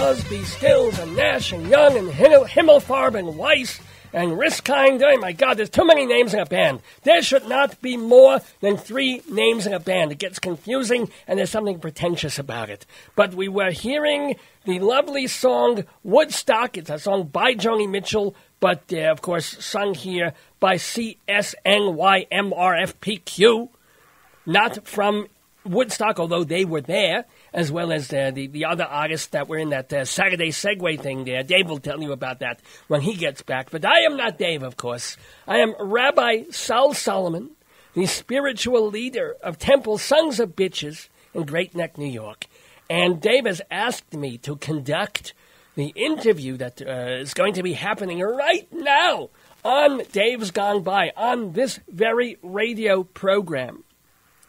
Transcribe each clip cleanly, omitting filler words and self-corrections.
Crosby, Stills, and Nash, and Young, and Himmelfarb, and Weiss, and Riskind. Oh, my God, there's too many names in a band. There should not be more than 3 names in a band. It gets confusing, and there's something pretentious about it. But we were hearing the lovely song Woodstock. It's a song by Joni Mitchell, but, of course, sung here by CSNYMRFPQ, not from Woodstock, although they were there, as well as the other artists that were in that Saturday Segway thing there. Dave will tell you about that when he gets back. But I am not Dave, of course. I am Rabbi Sol Solomon, the spiritual leader of Temple Sons of Bitches in Great Neck, New York. And Dave has asked me to conduct the interview that is going to be happening right now on Dave's Gone By, on this very radio program.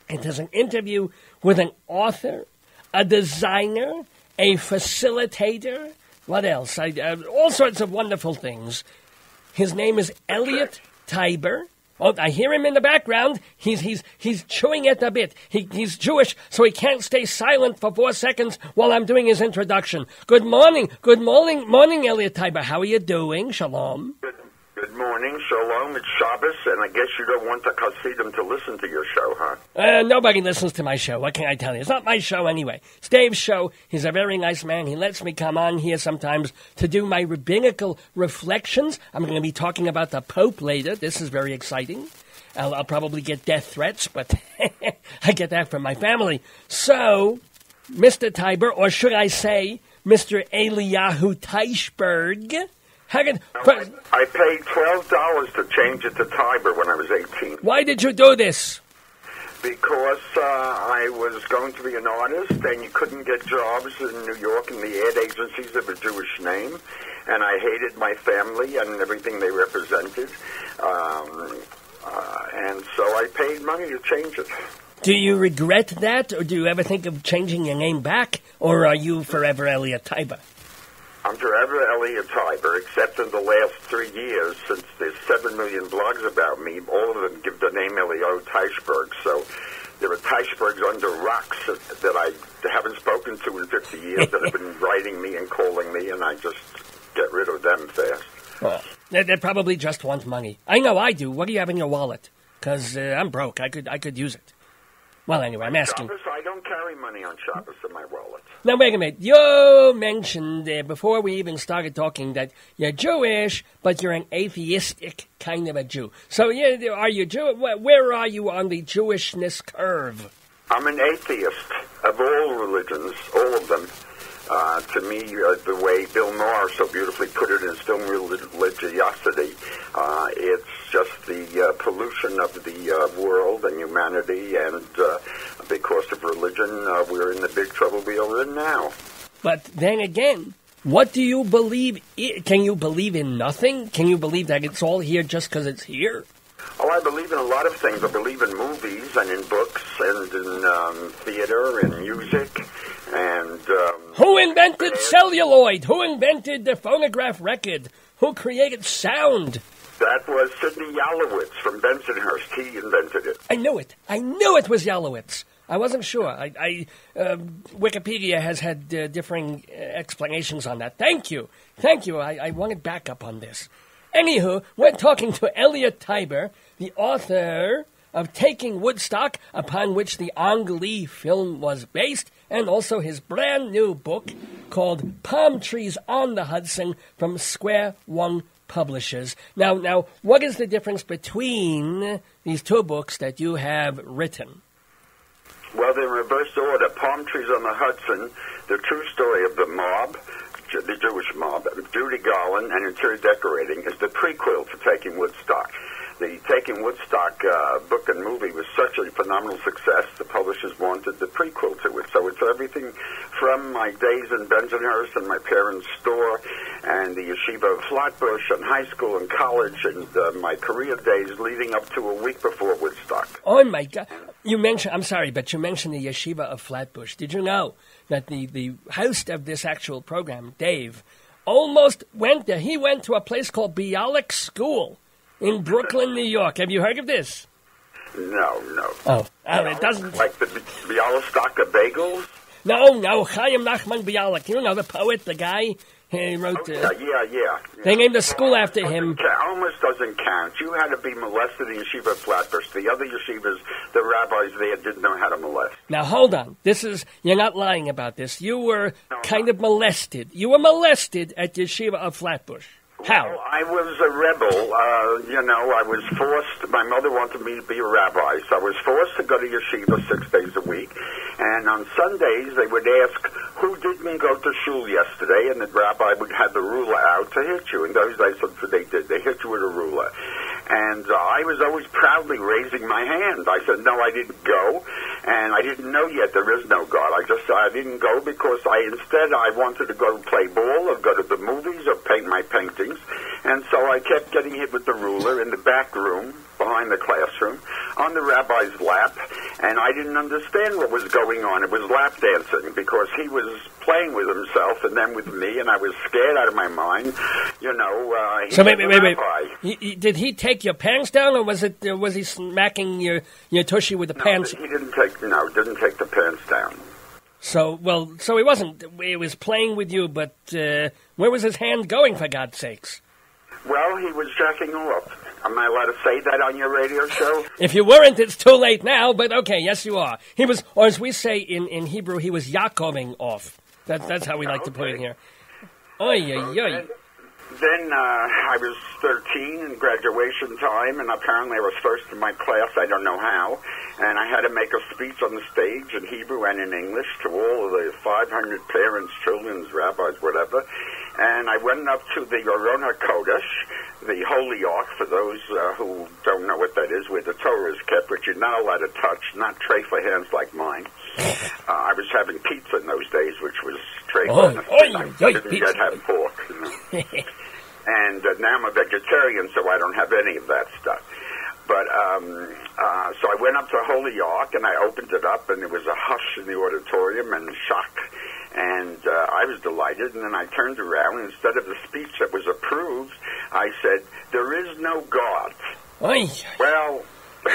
It is an interview with an author, a designer, a facilitator. What else? All sorts of wonderful things. His name is Elliot Tiber. Oh, I hear him in the background. He's chewing at the bit. He's Jewish, so he can't stay silent for 4 seconds while I'm doing his introduction. Good morning, Elliot Tiber. How are you doing? Shalom. Good morning, shalom. It's Shabbos, and I guess you don't want the Hasidim to listen to your show, huh? Nobody listens to my show. What can I tell you? It's not my show anyway. It's Dave's show. He's a very nice man. He lets me come on here sometimes to do my rabbinical reflections. I'm going to be talking about the Pope later. This is very exciting. I'll probably get death threats, but I get that from my family. So, Mr. Tiber, or should I say, Mr. Eliyahu Teishberg, I paid $12 to change it to Tiber when I was 18. Why did you do this? Because I was going to be an artist, and you couldn't get jobs in New York in the ad agencies of a Jewish name, and I hated my family and everything they represented, and so I paid money to change it. Do you regret that, or do you ever think of changing your name back, or are you forever Elliot Tiber? I'm forever Elliot Tiber, except in the last 3 years, since there's 7 million blogs about me, all of them give the name Elio Teishberg. So there are Teishbergs under rocks that I haven't spoken to in 50 years that have been writing me and calling me, and I just get rid of them fast. Well, they probably just want money. I know I do. What do you have in your wallet? Because I'm broke. I could use it. Well, anyway, I'm asking. Shabbos, I don't carry money on Shabbos in my wallet. Now, wait a minute. You mentioned before we even started talking that you're Jewish, but you're an atheistic kind of a Jew. So, yeah, are you Jew? Where are you on the Jewishness curve? I'm an atheist of all religions, all of them. To me, the way Bill Maher so beautifully put it in his film Religiosity, it's just the pollution of the world and humanity, and because of religion, we're in the big trouble we are in now. But then again, what do you believe? Can you believe in nothing? Can you believe that it's all here just because it's here? Oh, I believe in a lot of things. I believe in movies and in books and in theater and music. And who invented celluloid? Who invented the phonograph record? Who created sound? That was Sidney Yalowitz from Bensonhurst. He invented it. I knew it. I knew it was Yalowitz. I wasn't sure. Wikipedia has had differing explanations on that. Thank you. I wanted backup on this. Anywho, we're talking to Elliot Tiber, the author of Taking Woodstock, upon which the Ang Lee film was based, and also his brand new book called Palm Trees on the Hudson from Square One Publishers. Now, what is the difference between these two books that you have written? Well, they're in reverse order. Palm Trees on the Hudson, the true story of the mob, the Jewish mob, Judy Garland and Interior Decorating, is the prequel to Taking Woodstock. The Taking Woodstock book and movie was such a phenomenal success, the publishers wanted the prequel to it. So it's everything from my days in Bensonhurst and my parents' store and the yeshiva of Flatbush and high school and college and my career days leading up to a week before Woodstock. Oh, my God. You mentioned the yeshiva of Flatbush. Did you know that the host of this actual program, Dave, almost went there? He went to a place called Bialik School in Brooklyn, New York. Have you heard of this? No. Oh, it doesn't... Like the Bialystocka bagels? No, Chaim Nachman Bialik. You know, the poet, the guy. He wrote... Yeah. They named a school after him. Almost doesn't count. You had to be molested in Yeshiva Flatbush. The other yeshivas, the rabbis there didn't know how to molest. Now, hold on. You're not lying about this. You were kind of molested. You were molested at Yeshiva of Flatbush. How? Well, I was a rebel. I was forced. My mother wanted me to be a rabbi, so I was forced to go to yeshiva 6 days a week. And on Sundays, they would ask, who didn't go to shul yesterday? And the rabbi would have the ruler out to hit you. In those days, that's what they did. They hit you with a ruler. And I was always proudly raising my hand. I said, no, I didn't go. And I didn't know yet there is no God. I didn't go because instead I wanted to go play ball or go to the movies or paint my paintings. And so I kept getting hit with the ruler in the back room, behind the classroom, on the rabbi's lap. And I didn't understand what was going on. It was lap dancing because he was playing with himself and then with me, and I was scared out of my mind. So wait. Did he take your pants down, or was he smacking your tushy with the pants? He didn't take the pants down. So he wasn't. He was playing with you, but where was his hand going, for God's sakes? Well, he was jacking off. Am I allowed to say that on your radio show? If you weren't, it's too late now, but okay, yes you are. He was, or as we say in Hebrew, he was Yaakoving off. That's how we like to put it here. Then I was 13 in graduation time, and apparently I was first in my class, I don't know how, and I had to make a speech on the stage in Hebrew and in English to all of the 500 parents, children, rabbis, whatever, and I went up to the Aron HaKodesh, the Holy Ark, for those who don't know what that is, where the Torah is kept, which you're not allowed to touch, not tray for hands like mine. I was having pizza in those days, which was tray for hands. I didn't yet have pork. And now I'm a vegetarian, so I don't have any of that stuff. But so I went up to Holy Ark, and I opened it up, and there was a hush in the auditorium and shock. And I was delighted, and then I turned around, and instead of the speech that was approved, I said, there is no God. Oy. Well, 3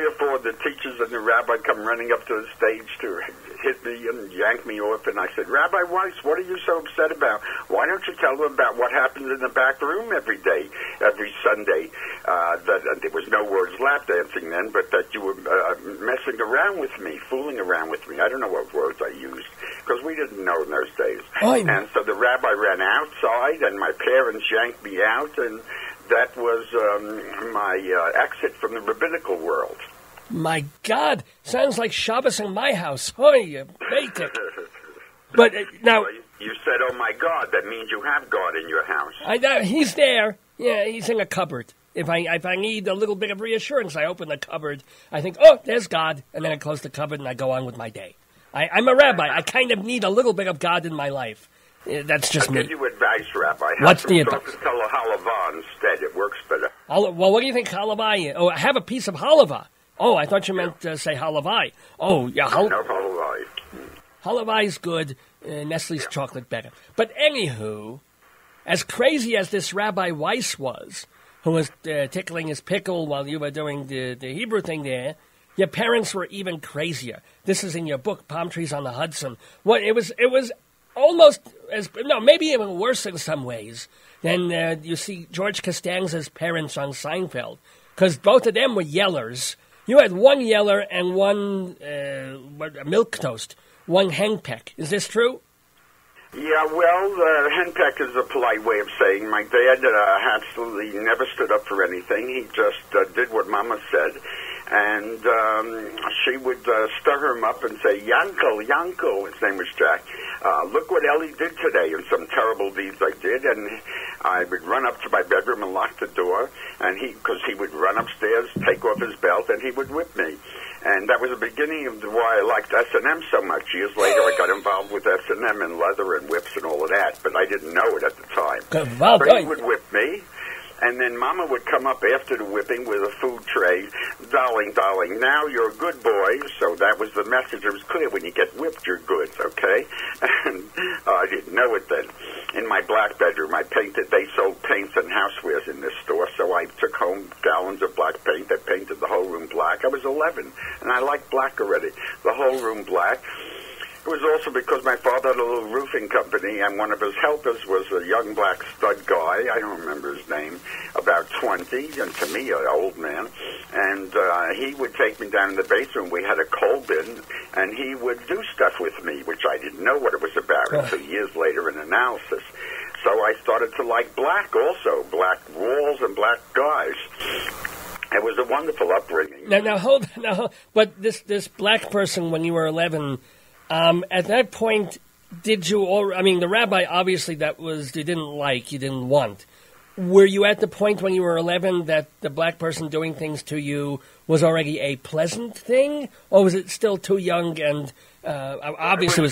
or 4 of the teachers and the rabbi come running up to the stage to hit me and yank me off, and I said, Rabbi Weiss, what are you so upset about? Why don't you tell them about what happens in the back room every day, every Sunday? That there was no words lap dancing then, but that you were messing around with me, fooling around with me. I don't know what words I used, because we didn't know in those days. And so the rabbi ran outside, and my parents yanked me out, and that was my exit from the rabbinical world. My God, sounds like Shabbos in my house. Hoy, basic. But now, well, you said, "Oh my God," that means you have God in your house. I know he's there. Yeah, he's in a cupboard. If I need a little bit of reassurance, I open the cupboard. I think, oh, there's God, and then I close the cupboard and I go on with my day. I'm a rabbi. I kind of need a little bit of God in my life. That's just me. I'll give you advice, Rabbi. What's the advice? Tell a halava instead. It works better. Well, what do you think halava is? Oh, I have a piece of halava. Oh, I thought you meant say halavai. Oh, yeah. No, halavai. Halavai is good. Nestle's chocolate better. But anywho, as crazy as this Rabbi Weiss was, who was tickling his pickle while you were doing the Hebrew thing there, your parents were even crazier. This is in your book, Palm Trees on the Hudson. It was almost maybe even worse in some ways than you see George Costanza's parents on Seinfeld, because both of them were yellers. You had one yeller and one milk toast, one henpeck. Is this true? Yeah, well, henpeck is a polite way of saying my dad absolutely never stood up for anything. He just did what Mama said. And she would stir him up and say, Yanko, his name was Jack, look what Ellie did today, and some terrible deeds I did. And I would run up to my bedroom and lock the door, and because he would run upstairs, take off his belt, and he would whip me. And that was the beginning of why I liked S&M so much. Years later, I got involved with S&M and leather and whips and all of that, but I didn't know it at the time. But he would whip me. And then Mama would come up after the whipping with a food tray. Darling, now you're a good boy. So that was the message. It was clear, when you get whipped, you're good, okay? And I didn't know it then. In my black bedroom, they sold paints and housewares in this store, so I took home gallons of black paint. I painted the whole room black. I was 11, and I liked black already. The whole room black. was also because my father had a little roofing company, and one of his helpers was a young black stud guy. I don't remember his name, about 20, and to me, an old man. And he would take me down in the basement. We had a coal bin, and he would do stuff with me, which I didn't know what it was about until years later in analysis. So I started to like black also, black walls and black guys. It was a wonderful upbringing. Now hold on. Now, but this black person, when you were 11, at that point, did you I mean, the rabbi, obviously, that was, you didn't like, you didn't want. Were you at the point when you were 11 that the black person doing things to you was already a pleasant thing? Or was it still too young and obviously It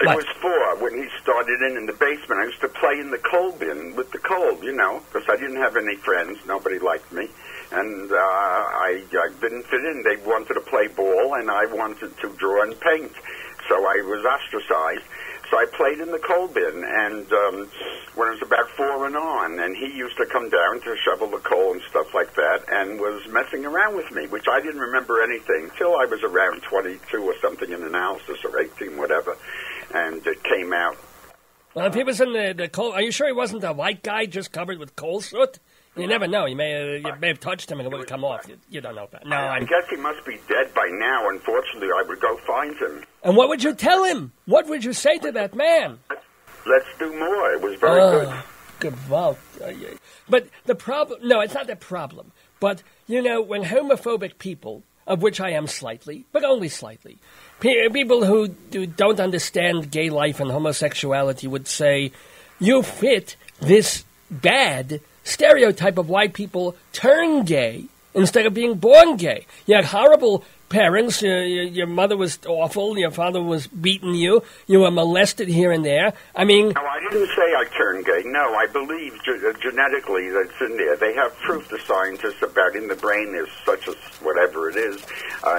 was 4 when he started in the basement. I used to play in the coal bin with the coal, because I didn't have any friends. Nobody liked me. And I didn't fit in. They wanted to play ball, and I wanted to draw and paint. So I was ostracized. So I played in the coal bin, and when I was about 4 and on, and he used to come down to shovel the coal and stuff like that, and was messing around with me, which I didn't remember anything till I was around 22 or something in analysis, or 18, whatever, and it came out. Well, if he was in the coal, are you sure he wasn't a white guy just covered with coal soot? You never know. You may have touched him and it would have come off. You don't know that. No, I guess he must be dead by now. Unfortunately, I would go find him. And what would you tell him? What would you say to that man? Let's do more. It was very good. Good. Wow. But the problem... No, it's not the problem. But, when homophobic people, of which I am slightly, but only slightly, people who don't understand gay life and homosexuality would say, you fit this bad stereotype of why people turn gay instead of being born gay. You had horrible parents. Your mother was awful. Your father was beating you. You were molested here and there. I mean... No, I didn't say I turned gay. No, I believe genetically that's in there. They have proof, the scientists, about in the brain there's such a whatever it is.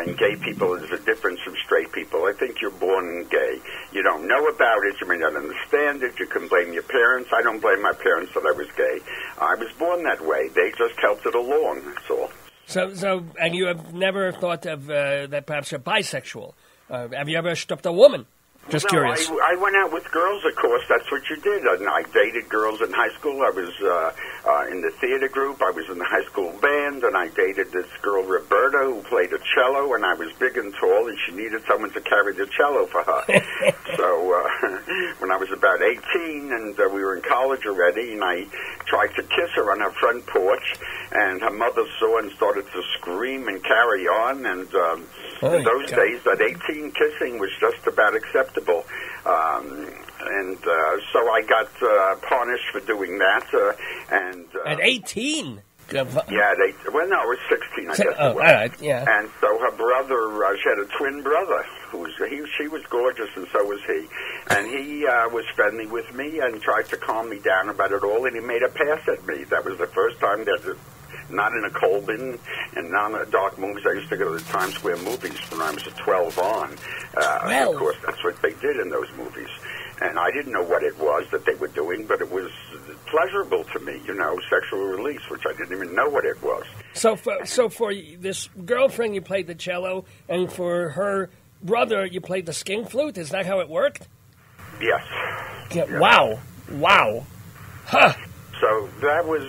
In gay people, there's a difference from straight people. I think you're born gay. You don't know about it. You may not understand it. You can blame your parents. I don't blame my parents that I was gay. I was born that way. They just helped it along, that's all. So, and you have never thought of that perhaps you're bisexual? Have you ever stripped a woman? Just curious. I went out with girls, of course. That's what you did. And I dated girls in high school. I was in the theater group. I was in the high school band, and I dated this girl, Roberta, who played a cello, and I was big and tall, and she needed someone to carry the cello for her. So when I was about 18, and we were in college already, and I tried to kiss her on her front porch, and her mother saw and started to scream and carry on, and in those days, at 18, kissing was just about acceptable. So I got punished for doing that. At 18? Yeah, well, no, I was 16, I guess. All right, yeah. And so her brother, she had a twin brother. She was gorgeous, and so was he. And he was friendly with me and tried to calm me down about it all, and he made a pass at me. That was the first time that... Not in a coal bin and not in dark movies. I used to go to the Times Square movies when I was 12 on. Of course, that's what they did in those movies. And I didn't know what it was that they were doing, but it was pleasurable to me, sexual release, which I didn't even know what it was. So for this girlfriend, you played the cello, and for her brother, you played the skin flute? Is that how it worked? Yes. Yeah, yes. Wow. Huh. So that was,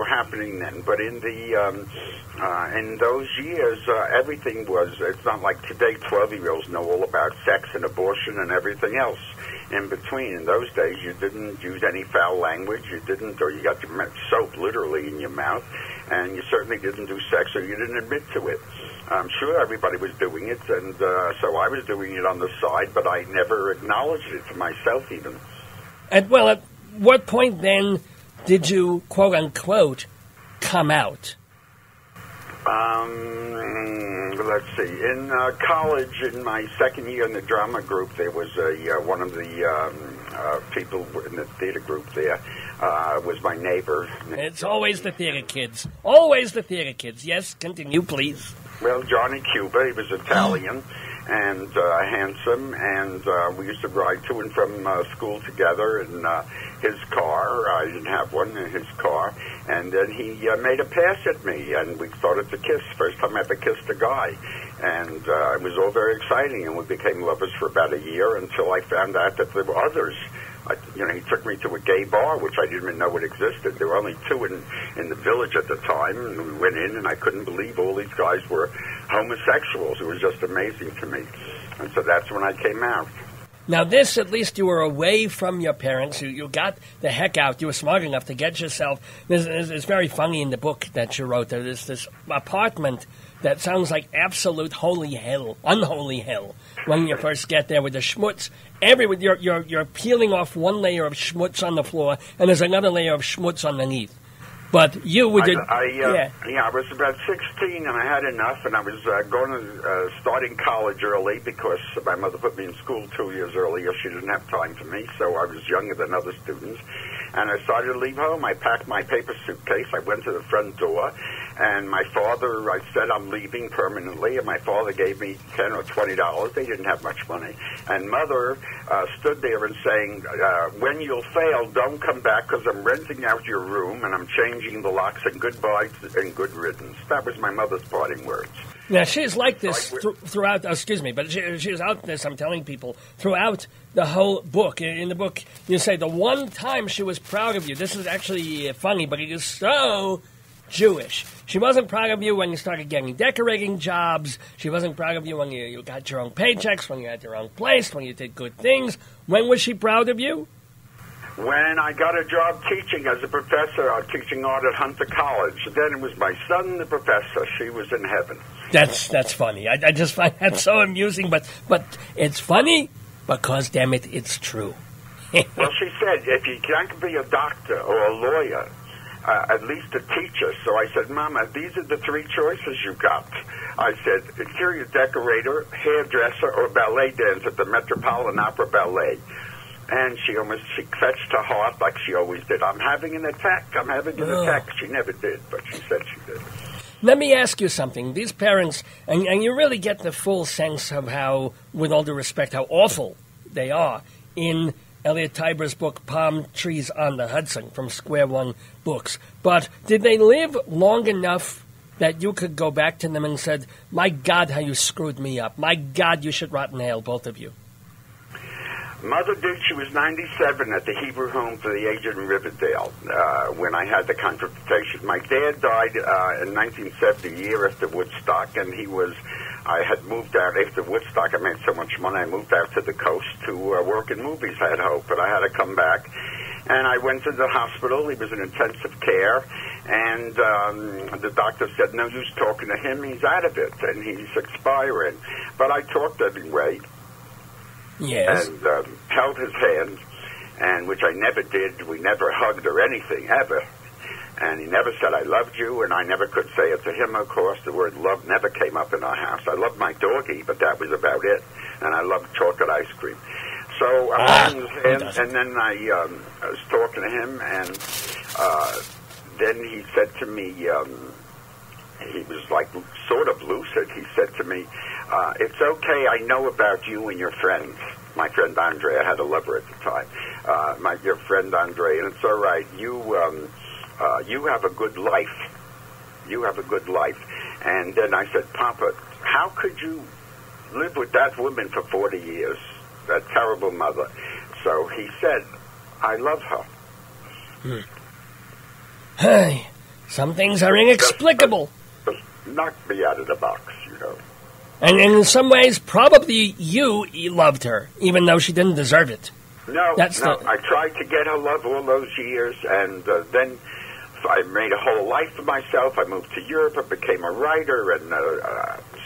happening then. But in in those years, everything was. It's not like today. 12-year-olds know all about sex and abortion and everything else in between. In those days, you didn't use any foul language. You didn't, or you got your soap literally in your mouth, and you certainly didn't do sex, or you didn't admit to it. I'm sure everybody was doing it, and so I was doing it on the side, but I never acknowledged it to myself even. At what point then did you, quote unquote, come out? Let's see. In college, in my second year in the drama group, there was one of the people in the theater group there was my neighbor. It's always the theater kids. Always the theater kids. Yes, continue, please. Well, Johnny Cuba, he was Italian. and handsome, and we used to ride to and from school together in his car. I didn't have one in his car. And then he made a pass at me, and we started to kiss. First time I ever kissed a guy. And it was all very exciting, and we became lovers for about a year until I found out that there were others. He took me to a gay bar, which I didn't even know it existed. There were only two in the village at the time, and we went in, and I couldn't believe all these guys were homosexuals. It was just amazing to me. And so that's when I came out. Now this, at least you were away from your parents. You got the heck out. You were smart enough to get yourself. It's very funny in the book that you wrote. There's this apartment that sounds like absolute holy hell, unholy hell, when you first get there with the schmutz. You're peeling off one layer of schmutz on the floor, and there's another layer of schmutz underneath. But you would... I was about 16, and I had enough, and I was starting college early because my mother put me in school 2 years earlier. She didn't have time for me, so I was younger than other students. And I started to leave home. I packed my paper suitcase. I went to the front door, and I said I'm leaving permanently, and my father gave me $10 or $20. They didn't have much money. And Mother stood there and saying, when you'll fail, don't come back because I'm renting out your room, and I'm changing the locks, and goodbye and good riddance. That was my mother's parting words. Now, she's like this throughout, excuse me, but she's out this, I'm telling people, throughout the whole book. In the book, you say the one time she was proud of you. This is actually funny, but it is so Jewish. She wasn't proud of you when you started getting decorating jobs. She wasn't proud of you when you got your own paychecks, when you had your own place, when you did good things. When was she proud of you? When I got a job teaching as a professor, teaching art at Hunter College. Then it was my son, the professor. She was in heaven. That's funny. I just find that so amusing, but it's funny because, damn it, it's true. Well, she said, if you can't be a doctor or a lawyer, at least a teacher. So I said, Mama, these are the three choices you got. I said, interior decorator, hairdresser, or ballet dancer at the Metropolitan Opera Ballet. And she fetched her heart like she always did. I'm having an attack. She never did, but she said she did. Let me ask you something. These parents, and you really get the full sense of how, with all due respect, how awful they are in Elliot Tiber's book, Palm Trees on the Hudson, from Square One Books. But did they live long enough that you could go back to them and said, my God, how you screwed me up. My God, you should rot in hell, both of you. Mother did. She was 97 at the Hebrew Home for the Aged in Riverdale when I had the confrontation. My dad died in 1970, a year after Woodstock, and I had moved out after Woodstock. I made so much money, I moved out to the coast to work in movies, I had hoped, but I had to come back. And I went to the hospital. He was in intensive care, and the doctor said, no use talking to him. He's out of it, and he's expiring. But I talked anyway. Yes. And held his hand, and which I never did. We never hugged or anything, ever. And he never said, I loved you, and I never could say it to him, of course. The word love never came up in our house. I loved my doggie, but that was about it. And I loved chocolate ice cream. So I held his hand, and then I was talking to him, and then he said to me, he was like sort of lucid. He said to me, it's okay, I know about you and your friends. My friend Andre, I had a lover at the time. Your friend Andre, and it's all right. You have a good life. You have a good life. And then I said, Papa, how could you live with that woman for 40 years? That terrible mother. So he said, I love her. Hey, some things are inexplicable. Just knocked me out of the box, you know. And in some ways, probably you loved her, even though she didn't deserve it. No. I tried to get her love all those years, and then I made a whole life for myself. I moved to Europe. I became a writer and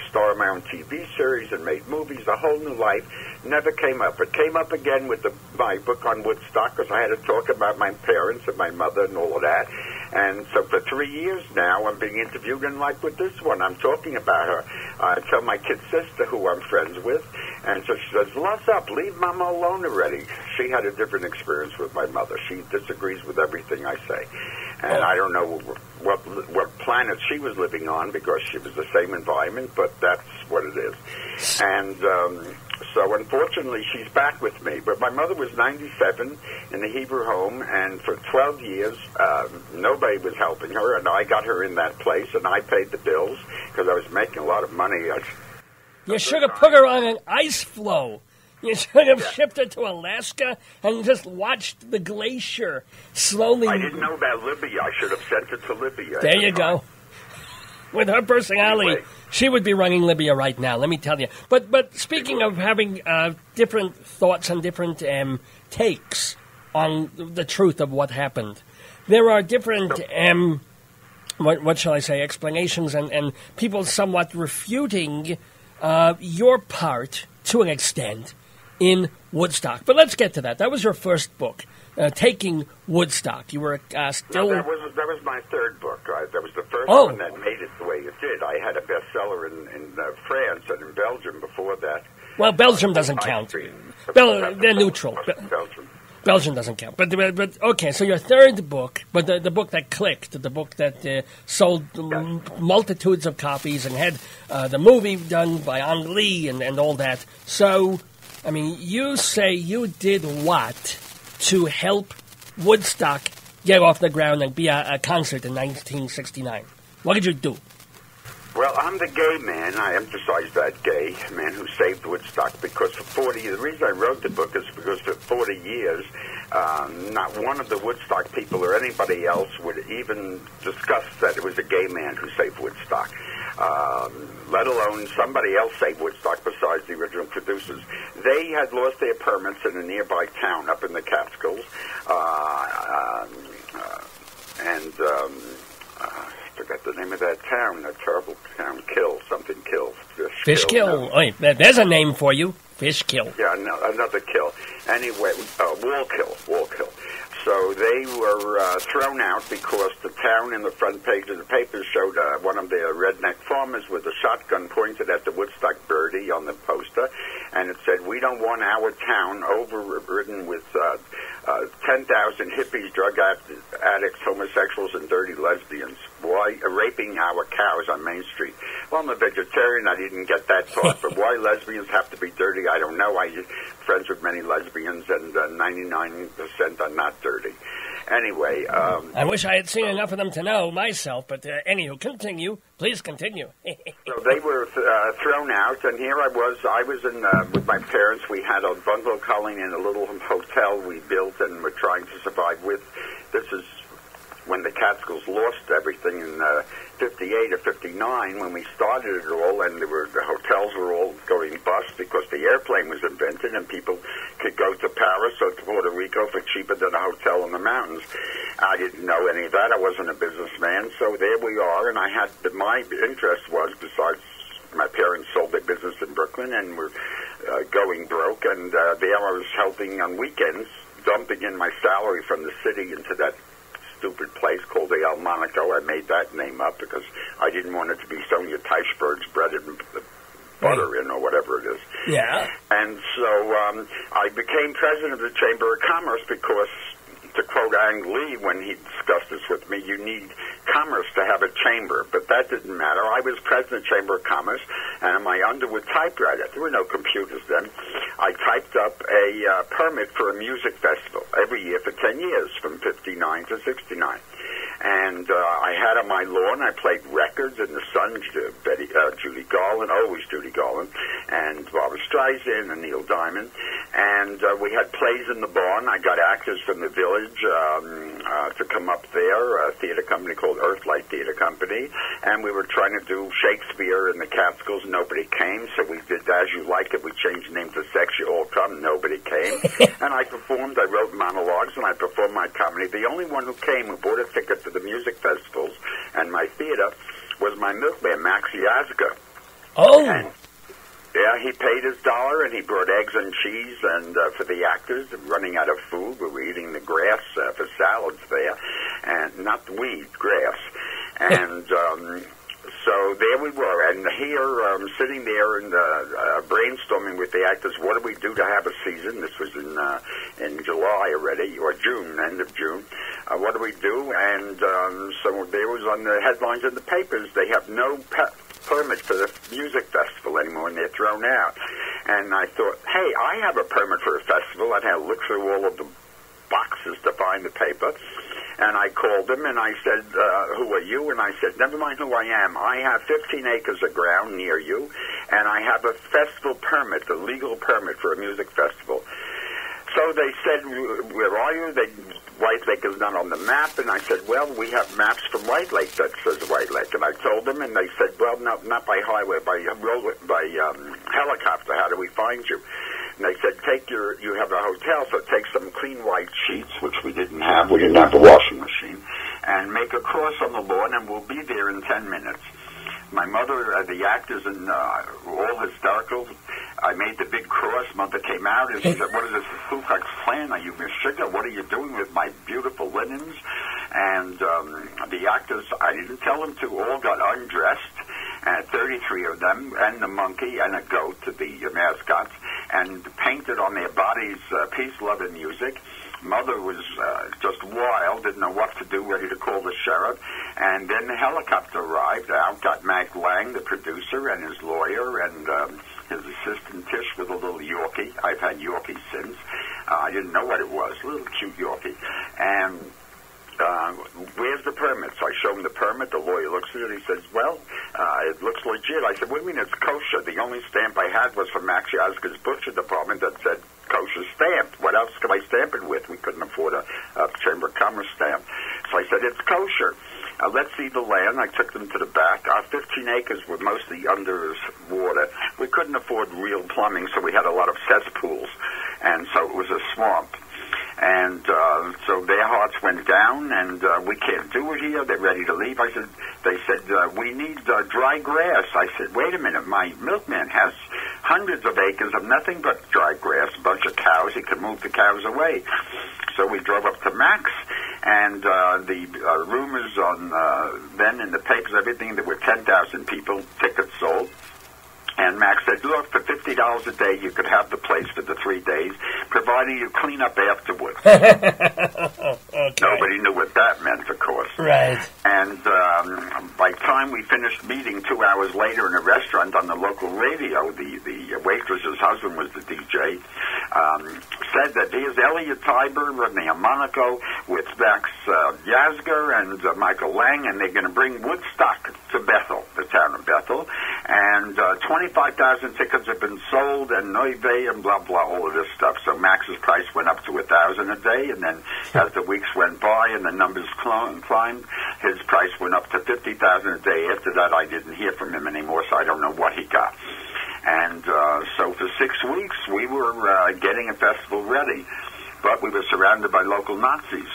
star of my own TV series and made movies. A whole new life never came up. It came up again with my book on Woodstock because I had to talk about my parents and my mother and all of that. And so for 3 years now, I'm being interviewed, and like with this one, I'm talking about her. I tell my kid sister, who I'm friends with, and so she says, "What's up? Leave Mama alone already." She had a different experience with my mother. She disagrees with everything I say. And I don't know what what planet she was living on because she was the same environment, but that's what it is. And so unfortunately she's back with me. But my mother was 97 in the Hebrew home, and for 12 years nobody was helping her, and I got her in that place, and I paid the bills because I was making a lot of money. You should have put her on an ice floe. You should have shipped her to Alaska and just watched the glacier slowly. I didn't know about Libya. I should have sent her to Libya. There you go. With her personality, anyway, she would be running Libya right now, let me tell you. But speaking of having different thoughts and different takes on the truth of what happened, there are different, what shall I say, explanations and people somewhat refuting your part, to an extent, in Woodstock. But let's get to that. That was your first book, Taking Woodstock. You were still... No, that was my third book. That was the first one that made it the way it did. I had a bestseller in France and in Belgium before that. Well, Belgium doesn't count. They're neutral. Belgium doesn't count. But okay, so your third book, but the book that clicked, the book that sold multitudes of copies and had the movie done by Ang Lee and all that. So, I mean, you say you did what to help Woodstock get off the ground and be a concert in 1969? What did you do? Well, I'm the gay man. I emphasize that, gay man who saved Woodstock, because for 40 years, the reason I wrote the book is because for 40 years, not one of the Woodstock people or anybody else would even discuss that it was a gay man who saved Woodstock, let alone somebody else saved Woodstock besides the original producers. They had lost their permits in a nearby town up in the Catskills, I forgot the name of that town, that terrible town, Fishkill. Oh, there's a name for you, Fishkill. Yeah, another kill. Anyway, Wallkill. So they were thrown out because the town in the front page of the paper showed one of their redneck farmers with a shotgun pointed at the Woodstock birdie on the poster, and it said, "We don't want our town overridden with 10,000 hippies, drug addicts, homosexuals, and dirty lesbians. Why raping our cows on Main Street?" Well, I'm a vegetarian. I didn't get that part. But why lesbians have to be dirty, I don't know. I'm friends with many lesbians, and 99% are not dirty. Anyway. I wish I had seen enough of them to know myself, but anywho, continue. Please continue. So they were thrown out, and here I was in with my parents. We had a bungalow colony in a little hotel we built and were trying to survive with. This is when the Catskills lost everything in 58 or 59 when we started it all, and the hotels were all going bust because the airplane was invented and people could go to Paris or to Puerto Rico for cheaper than a hotel in the mountains. I didn't know any of that. I wasn't a businessman, so there we are, and I had my interest was, besides my parents sold their business in Brooklyn and were going broke, and there I was helping on weekends, dumping in my salary from the city into that stupid place called the El Monaco. I made that name up because I didn't want it to be Sonia Teichberg's bread and butter in or whatever it is. Yeah. And so I became president of the Chamber of Commerce because, to quote Ang Lee when he discussed this with me, you need commerce to have a chamber. But that didn't matter. I was president of the Chamber of Commerce, and in my Underwood typewriter, there were no computers then, I typed up a permit for a music festival every year for 10 years, from 59 to 69. And I had on my lawn, I played records in the Sun, Judy Garland, always Judy Garland, and Barbra Streisand and Neil Diamond. And we had plays in the barn. I got actors from the village to come up there, a theater company called Earthlight Theater Company. And we were trying to do Shakespeare in the Catskills. Nobody came, so we did As You Like It. We changed the name to Sex You All Come. Nobody came. And I performed. I wrote monologues, and I performed my comedy. The only one who came, who bought a ticket to the music festivals and my theater, was my milkman, Max Yazga. Oh! And, yeah, he paid his $1, and he brought eggs and cheese, and for the actors, running out of food, we were eating the grass for salads there, and not the weed, grass. And So there we were, and here, sitting there and brainstorming with the actors, what do we do to have a season? This was in July already, or June, end of June. What do we do? And so there was on the headlines in the papers, they have no permit for the music festival anymore, and they're thrown out. And I thought, hey, I have a permit for a festival. I'd have to look through all of the boxes to find the paper. And I called them, and I said, who are you? And I said, never mind who I am. I have 15 acres of ground near you, and I have a festival permit, a legal permit for a music festival. So they said, where are you? White Lake is not on the map. And I said, well, we have maps from White Lake that says White Lake. And I told them, and they said, well, no, not by highway, by helicopter. How do we find you? And they said, you have a hotel, so take some clean white sheets, which we didn't have. We didn't have the washing machine. And make a cross on the lawn, and we'll be there in 10 minutes. My mother, the actors, and all hysterical. I made the big cross. Mother came out, and she said, what is this, Ku Klux Klan? Are you Miss Sugar? What are you doing with my beautiful linens? And the actors, I didn't tell them to, all got undressed. 33 of them, and the monkey, and a goat, the mascots, and painted on their bodies peace, love, and music. Mother was just wild, didn't know what to do, ready to call the sheriff. And then the helicopter arrived out, got Mac Lang, the producer, and his lawyer, and his assistant Tish with a little Yorkie. I've had Yorkie since. I didn't know what it was, a little cute Yorkie. And where's the permit? So I show him the permit. The lawyer looks at it. He says, well, it looks legit. I said, what do you mean it's kosher? The only stamp I had was from Max Yazga's butcher department that said kosher stamped. What else could I stamp it with? We couldn't afford a Chamber of Commerce stamp. So I said, it's kosher. Let's see the land. I took them to the back. Our 15 acres were mostly under water. We couldn't afford real plumbing, so we had a lot of cesspools. And so it was a swamp. And so their hearts went down, and we can't do it here. They're ready to leave. They said, we need dry grass. I said, wait a minute. My milkman has hundreds of acres of nothing but dry grass, a bunch of cows. He could move the cows away. So we drove up to Max, and the rumors on then in the papers, everything, there were 10,000 people, tickets sold. And Max said, look, for $50 a day, you could have the place for the 3 days, provided you clean up afterwards. Okay. Nobody knew what that meant, of course. Right. And by the time we finished meeting 2 hours later in a restaurant on the local radio, the waitress's husband was the DJ, said that here's Elliot Tiber and the harmonica with Max Yazga and Michael Lang, and they're going to bring Woodstock to Bethel, the town of Bethel, and 25,000 tickets have been sold, and Noivey and blah, blah, all of this stuff. So Max's price went up to 1,000 a day, and then as the weeks went by and the numbers climbed, his price went up to 50,000 a day. After that, I didn't hear from him anymore, so I don't know what he got. And so for 6 weeks, we were getting a festival ready, but we were surrounded by local Nazis.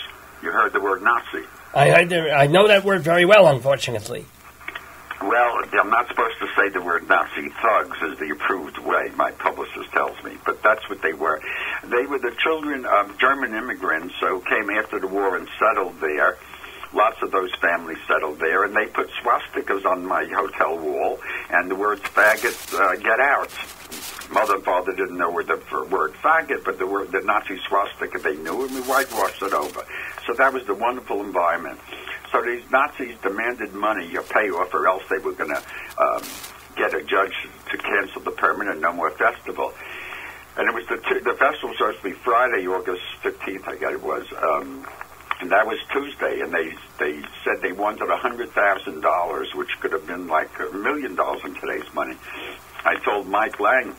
You heard the word Nazi. I know that word very well, unfortunately. Well, I'm not supposed to say the word Nazi. Thugs is the approved way, my publicist tells me, but that's what they were. They were the children of German immigrants who came after the war and settled there. Lots of those families settled there, and they put swastikas on my hotel wall, and the words faggot, get out. Mother and father didn't know the word faggot, but the Nazi swastika they knew, and we whitewashed it over. So that was the wonderful environment. So these Nazis demanded money, a payoff, or else they were going to get a judge to cancel the permit and no more festival. And it was the festival was supposed to be Friday, August 15th, I guess it was, and that was Tuesday. And they said they wanted $100,000, which could have been like $1 million in today's money. I told Mike Lang,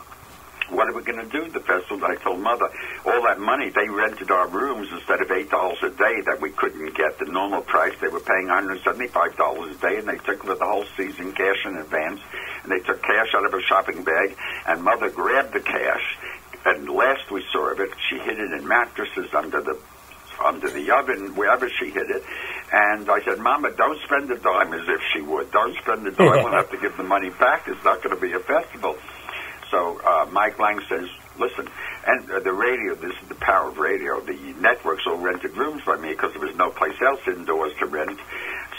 what are we going to do at the festival? I told Mother, all that money, they rented our rooms instead of $8 a day that we couldn't get the normal price. They were paying $175 a day, and they took for the whole season cash in advance. And they took cash out of a shopping bag, and Mother grabbed the cash. And last we saw of it, she hid it in mattresses under the oven, wherever she hid it. And I said, Mama, don't spend a dime, as if she would. Don't spend a dime. We'll have to give the money back. It's not going to be a festival. So Mike Lang says, listen, and the radio, this is the power of radio, the networks all rented rooms by me because there was no place else indoors to rent.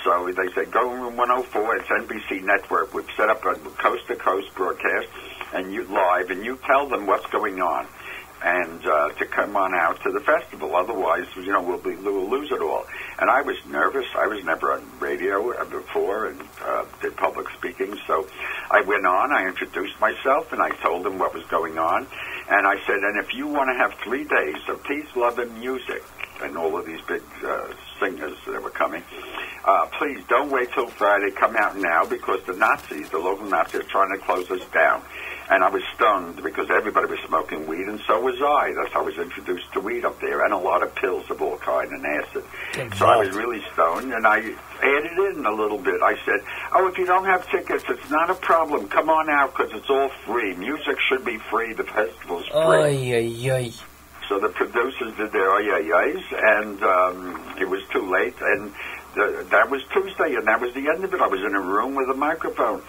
So they said, go in room 104, it's NBC Network. We've set up a coast-to-coast broadcast and you live, and you tell them what's going on, and to come on out to the festival. Otherwise, we'll lose it all. And I was nervous. I was never on radio before and did public speaking. So I went on, I introduced myself, and I told them what was going on. And I said, and if you want to have 3 days of peace, love, and music, and all of these big singers that were coming, please don't wait till Friday. Come out now, because the Nazis, the local Nazis, are trying to close us down. And I was stunned because everybody was smoking weed, and so was I. That's how I was introduced to weed up there, and a lot of pills of all kind and acid. Exactly. So I was really stoned, and I added in a little bit. I said, oh, if you don't have tickets, it's not a problem. Come on out, because it's all free. Music should be free. The festival's free. Ay, ay, ay. So the producers did their ay-ay-ays, and it was too late. And that was Tuesday, and that was the end of it. I was in a room with a microphone.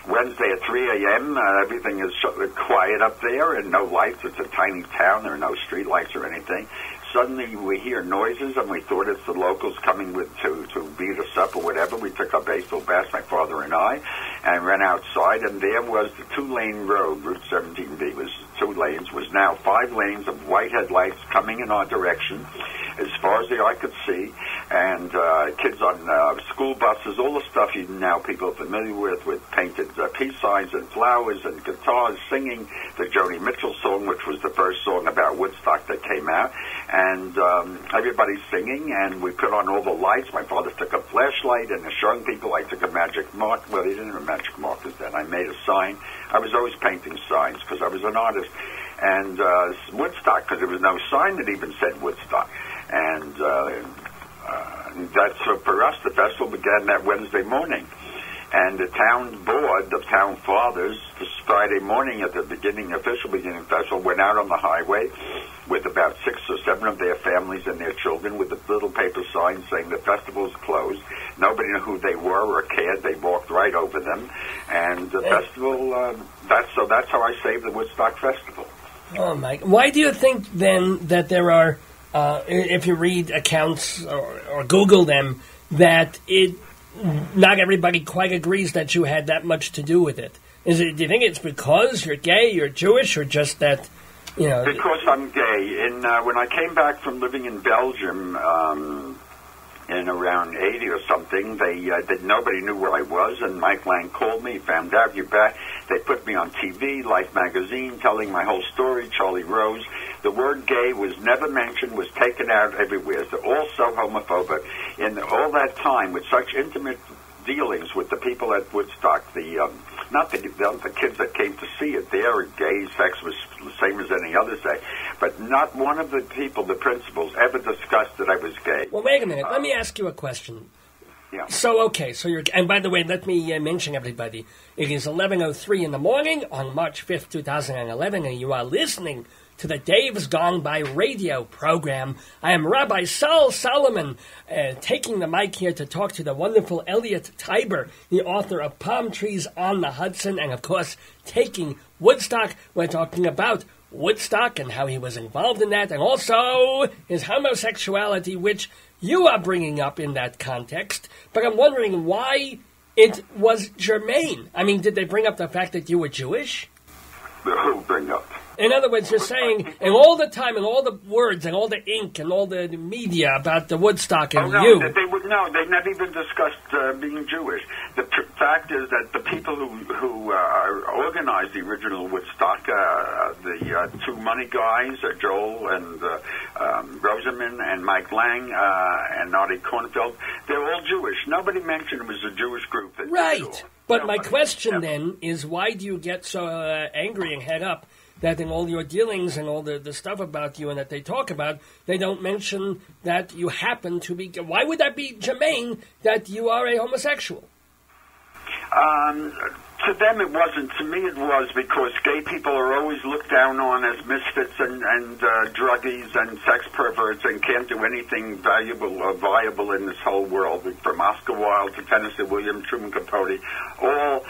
Wednesday at 3 a.m., everything is quiet up there and no lights. It's a tiny town. There are no street lights or anything. Suddenly we hear noises, and we thought it's the locals coming to beat us up or whatever. We took our baseball bats, my father and I, and ran outside, and there was the 2-lane road. Route 17B was 2 lanes, was now 5 lanes of white headlights coming in our direction as far as the eye could see, and kids on school buses, all the stuff people are familiar with painted peace signs and flowers and guitars, singing the Joni Mitchell song, which was the first song about Woodstock that came out, and everybody's singing, and we put on all the lights. My father took a flashlight, and showing people. I took a magic mark. Well, he didn't have magic markers then. I made a sign. I was always painting signs because I was an artist. And Woodstock, because there was no sign that even said Woodstock. And that's for us. The festival began that Wednesday morning. And the town board, the town fathers, this Friday morning at the official beginning of the festival, went out on the highway with about 6 or 7 of their families and their children with a little paper sign saying the festival is closed. Nobody knew who they were or cared. They walked right over them. And the festival, that's how I saved the Woodstock Festival. Oh, Mike. Why do you think, then, that there are, if you read accounts or Google them, that not everybody quite agrees that you had that much to do with it? Do you think it's because you're gay, you're Jewish, or just that, Because I'm gay. And when I came back from living in Belgium in around 80 or something, nobody knew where I was, and Mike Lang called me, found out you're back. They put me on TV, Life magazine, telling my whole story, Charlie Rose. The word gay was never mentioned, was taken out everywhere. They're all so homophobic. In all that time, with such intimate dealings with the people at Woodstock, not the kids that came to see it, their gay sex was the same as any other sex, but not one of the people, the principals, ever discussed that I was gay. Well, wait a minute. Let me ask you a question. Yeah. So you're, and by the way, let me mention everybody. It is 11:03 in the morning on March 5th, 2011, and you are listening to the Dave's Gone By radio program. I am Rabbi Sol Solomon, taking the mic here to talk to the wonderful Elliot Tiber, the author of Palm Trees on the Hudson, and of course, Taking Woodstock. We're talking about Woodstock and how he was involved in that, and also his homosexuality, which you are bringing up in that context. But I'm wondering why it was germane. I mean, did they bring up the fact that you were Jewish? Who bring up? In other words, you're saying, and all the time, and all the words, and all the ink, and all the media about the Woodstock and you. They never even discussed being Jewish. The fact is that the people who organized the original Woodstock, the 2 money guys, Joel and Rosamond and Mike Lang and Artie Kornfeld, they're all Jewish. Nobody mentioned it was a Jewish group. Right. But my question then is, why do you get so angry and head up that in all your dealings and all the stuff about you and that they talk about, they don't mention that you happen to be... Why would that be germane that you are a homosexual? To them it wasn't. To me it was, because gay people are always looked down on as misfits and druggies and sex perverts and can't do anything valuable or viable in this whole world. From Oscar Wilde to Tennessee Williams, Truman Capote, all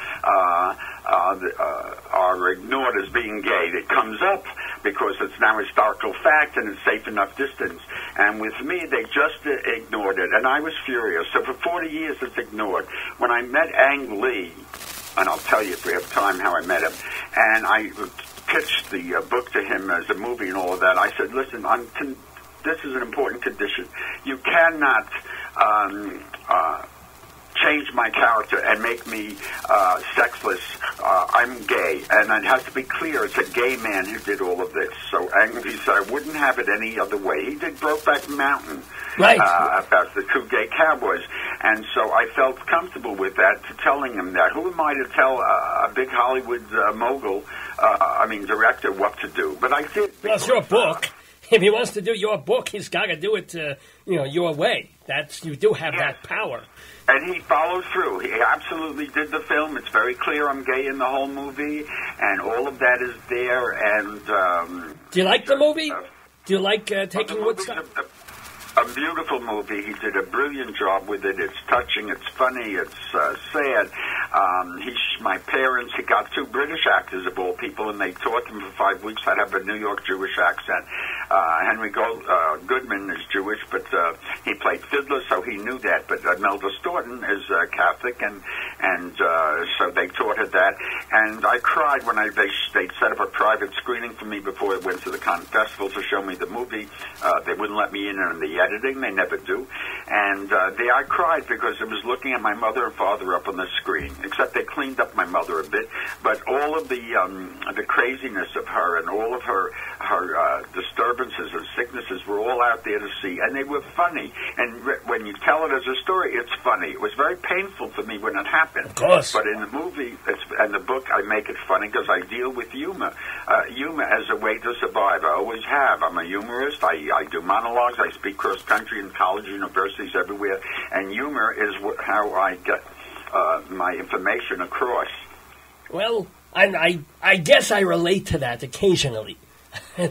are ignored as being gay. It comes up, because it's now historical fact and it's safe enough distance. And with me, they just ignored it, and I was furious. So for 40 years, it's ignored. When I met Ang Lee, and I'll tell you if we have time how I met him, and I pitched the book to him as a movie and all of that, I said, listen, this is an important condition. You cannot change my character and make me sexless. I'm gay, and it has to be clear it's a gay man who did all of this. So he said I wouldn't have it any other way. He did Brokeback Mountain, right, about the two gay cowboys, and so I felt comfortable with that, to telling him that. Who am I to tell a big Hollywood mogul, director, what to do? But I did. Well, it's your book. If he wants to do your book, he's got to do it, your way. You do have that power. And he followed through. He absolutely did the film. It's very clear I'm gay in the whole movie, and all of that is there. And do you like the movie? Do you like taking Woodstock? A beautiful movie. He did a brilliant job with it. It's touching. It's funny. It's sad. My parents, he got two British actors of all people, and they taught him for 5 weeks how to have a New York Jewish accent. Henry Goodman is Jewish, but he played fiddler, so he knew that. But Melda Staunton is Catholic, and so they taught her that. And I cried when they set up a private screening for me before it went to the Cannes Festival to show me the movie. They wouldn't let me in on the editing. They never do. And I cried because I was looking at my mother and father up on the screen, except they cleaned up my mother a bit. But all of the craziness of her and all of her disturbances and sicknesses were all out there to see, and they were funny. And when you tell it as a story, it's funny. It was very painful for me when it happened. Of course. But in the movie and the book, I make it funny because I deal with humor. Humor as a way to survive. I always have. I'm a humorist. I do monologues. I speak cross-country in college, universities, everywhere. And humor is how I get my information across. Well, I guess I relate to that occasionally,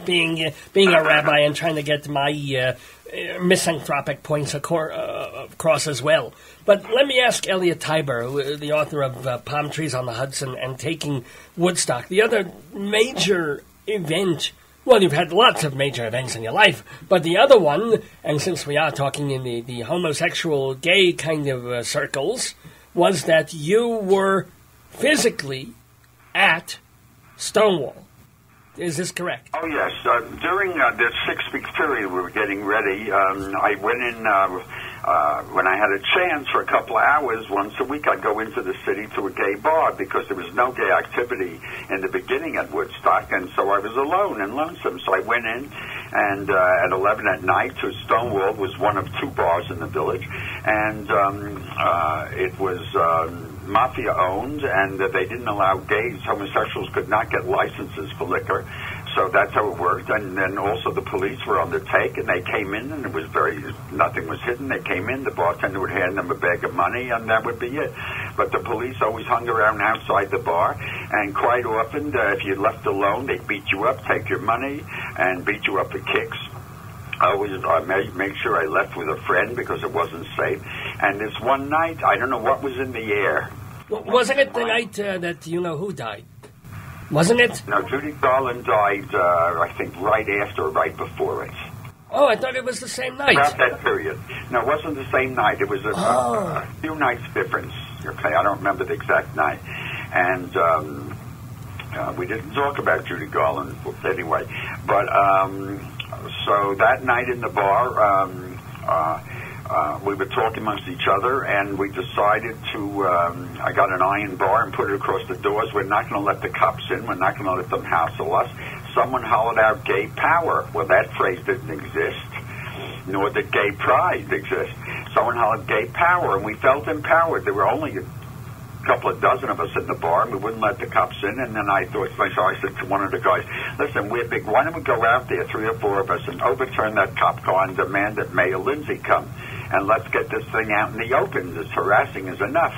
being a rabbi and trying to get my misanthropic points across as well. But let me ask Elliot Tiber, the author of Palm Trees on the Hudson and Taking Woodstock, the other major event. Well, you've had lots of major events in your life, but the other one, and since we are talking in the homosexual, gay kind of circles, was that you were physically at Stonewall. Is this correct? Oh, yes. During this 6-week period we were getting ready, I went in, when I had a chance for a couple of hours, once a week I'd go into the city to a gay bar because there was no gay activity in the beginning at Woodstock, and so I was alone and lonesome. So I went in, and at 11 at night to Stonewall was one of 2 bars in the village, and it was mafia-owned, and they didn't allow gays. Homosexuals could not get licenses for liquor, so that's how it worked. And then also the police were on the take, and they came in, and it was nothing was hidden. They came in, the bartender would hand them a bag of money, and that would be it. But the police always hung around outside the bar, and quite often, if you left alone, they'd beat you up, take your money, and beat you up for kicks. I always make sure I left with a friend because it wasn't safe. And this one night, I don't know what was in the air. Wasn't it the night that who died? Wasn't it? No, Judy Garland died, I think, right after or right before it. Oh, I thought it was the same night. About that period. No, it wasn't the same night. It was a few nights difference. Okay, I don't remember the exact night. And we didn't talk about Judy Garland anyway. But so that night in the bar, we were talking amongst each other, and we decided to, I got an iron bar and put it across the doors. We're not going to let the cops in. We're not going to let them hassle us. Someone hollered out gay power. Well, that phrase didn't exist, nor did gay pride exist. Someone hollered gay power, and we felt empowered. There were only a couple of dozen of us in the bar, and we wouldn't let the cops in. And then I thought to myself, I said to one of the guys, listen, we're big. Why don't we go out there, 3 or 4 of us, and overturn that cop car and demand that Mayor Lindsay come? And let's get this thing out in the open. This harassing is enough.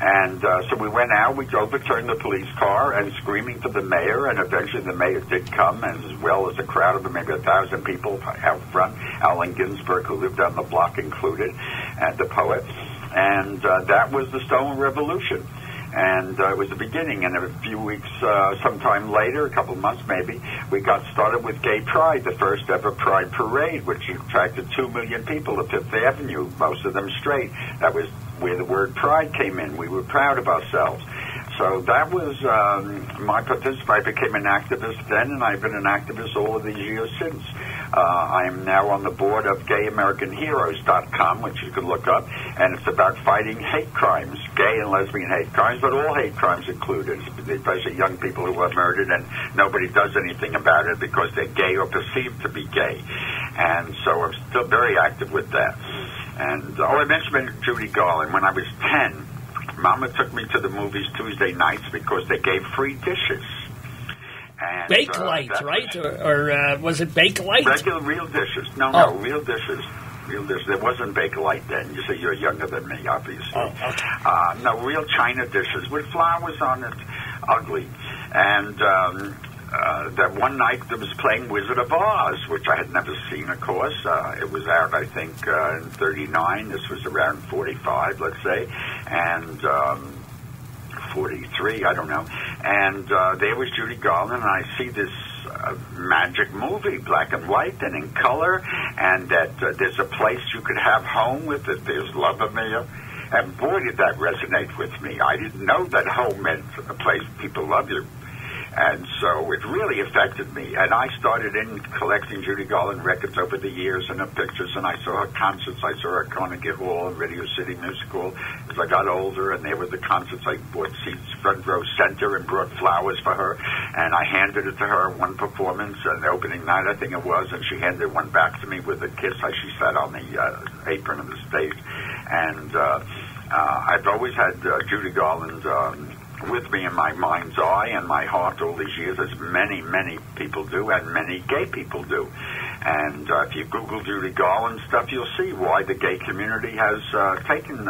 And so we went out. We overturned the police car and screaming for the mayor. And eventually the mayor did come, as well as a crowd of maybe 1,000 people out front. Allen Ginsberg, who lived on the block, included, and the poet. And that was the Stonewall Revolution. And it was the beginning, and a few weeks, sometime later, a couple of months maybe, we got started with Gay Pride, the first ever Pride Parade, which attracted 2 million people to Fifth Avenue, most of them straight. That was where the word pride came in. We were proud of ourselves. So that was my participation. I became an activist then, and I've been an activist all of these years since. I am now on the board of GayAmericanHeroes.com, which you can look up, and it's about fighting hate crimes, gay and lesbian hate crimes, but all hate crimes included, especially young people who are murdered, and nobody does anything about it because they're gay or perceived to be gay. And so I'm still very active with that. And I mentioned Judy Garland. When I was 10, Mama took me to the movies Tuesday nights because they gave free dishes. And, Bakelite, right? Or was it Bakelite? Regular, real dishes. No, real dishes. Real dishes. There wasn't Bakelite then. You say you're younger than me, obviously. Oh, okay. No, real China dishes with flowers on it. Ugly. And that one night there was playing Wizard of Oz, which I had never seen, of course. It was out, I think, in 39. This was around 45, let's say. And 43, I don't know. And there was Judy Garland, and I see this magic movie, black and white and in color, and that there's a place you could have home with it. There's love of me. And boy, did that resonate with me. I didn't know that home meant a place people love you. And so it really affected me. And I started in collecting Judy Garland records over the years and her pictures, and I saw her concerts. I saw her at Carnegie Hall and Radio City Music Hall as I got older, and there were the concerts. I bought seats front row center and brought flowers for her, and I handed it to her one performance, the opening night I think it was, and she handed one back to me with a kiss as she sat on the apron of the stage. And I've always had Judy Garland with me in my mind's eye and my heart all these years, as many, many people do, and many gay people do. And if you Google Judy Garland stuff, you'll see why the gay community has taken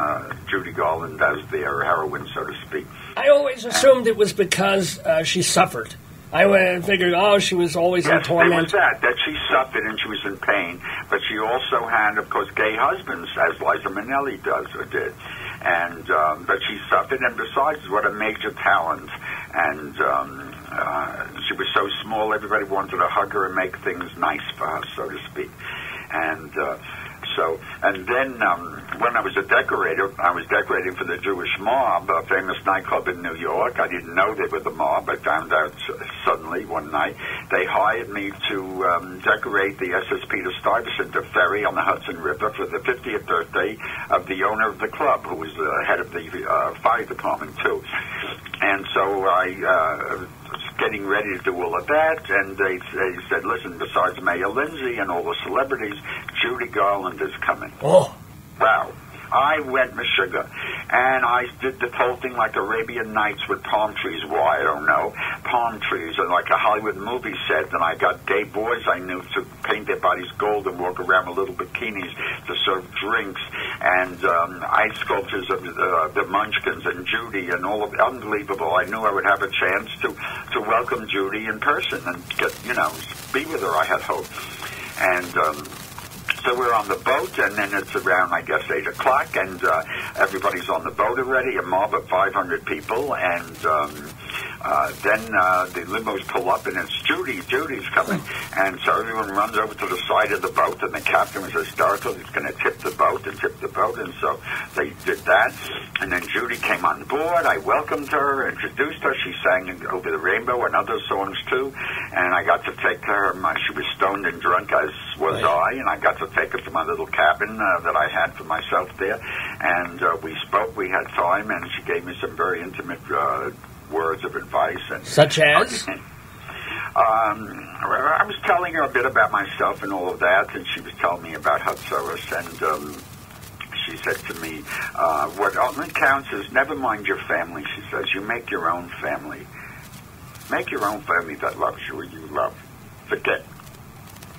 Judy Garland as their heroine, so to speak. I always assumed it was because she suffered. I figured, she was always in torment. Yes, it was that she suffered and she was in pain. But she also had, of course, gay husbands, as Liza Minnelli did. And but she suffered, and besides, what a major talent. And she was so small, everybody wanted to hug her and make things nice for her, so to speak. And and then when I was a decorator, I was decorating for the Jewish Mob, a famous nightclub in New York. I didn't know they were the Mob. I found out suddenly one night. They hired me to decorate the SS Peter Stuyvesant ferry on the Hudson River for the 50th birthday of the owner of the club, who was the head of the fire department, too. And so I was getting ready to do all of that, and they said, listen, besides Mayor Lindsay and all the celebrities, Judy Garland is coming. Oh. Wow. I went sugar, and I did the whole thing like Arabian Nights with palm trees. Why, I don't know. Palm trees, and like a Hollywood movie set, and I got gay boys I knew to paint their bodies gold and walk around with little bikinis to serve drinks, and ice sculptures of the Munchkins and Judy and all of it. Unbelievable. I knew I would have a chance to welcome Judy in person and get, be with her, I had hope. And so we're on the boat, and then it's around, I guess, 8 o'clock, and everybody's on the boat already, a mob of 500 people, and then the limos pull up, and it's Judy's coming. And so everyone runs over to the side of the boat, and the captain was hysterical. He's going to tip the boat, and so they did that. And then Judy came on board. I welcomed her, introduced her. She sang Over the Rainbow and other songs, too. And I got to take her. She was stoned and drunk, as was I, and I got to take her to my little cabin that I had for myself there. And we spoke. We had time, and she gave me some very intimate words of advice. And such as? I was telling her a bit about myself and all of that, and she was telling me about Hatzoros, and she said to me, what only counts is never mind your family, she says. You make your own family. Make your own family that loves you or you love. Forget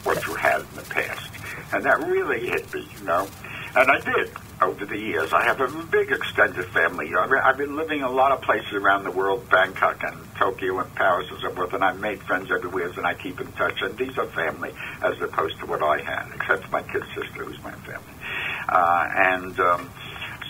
what you had in the past. And that really hit me, And I did. Over the years, I have a big extended family. I've been living a lot of places around the world, Bangkok and Tokyo and Paris and so forth, and I've made friends everywhere, and I keep in touch. And these are family, as opposed to what I had, except for my kid sister, who's my family.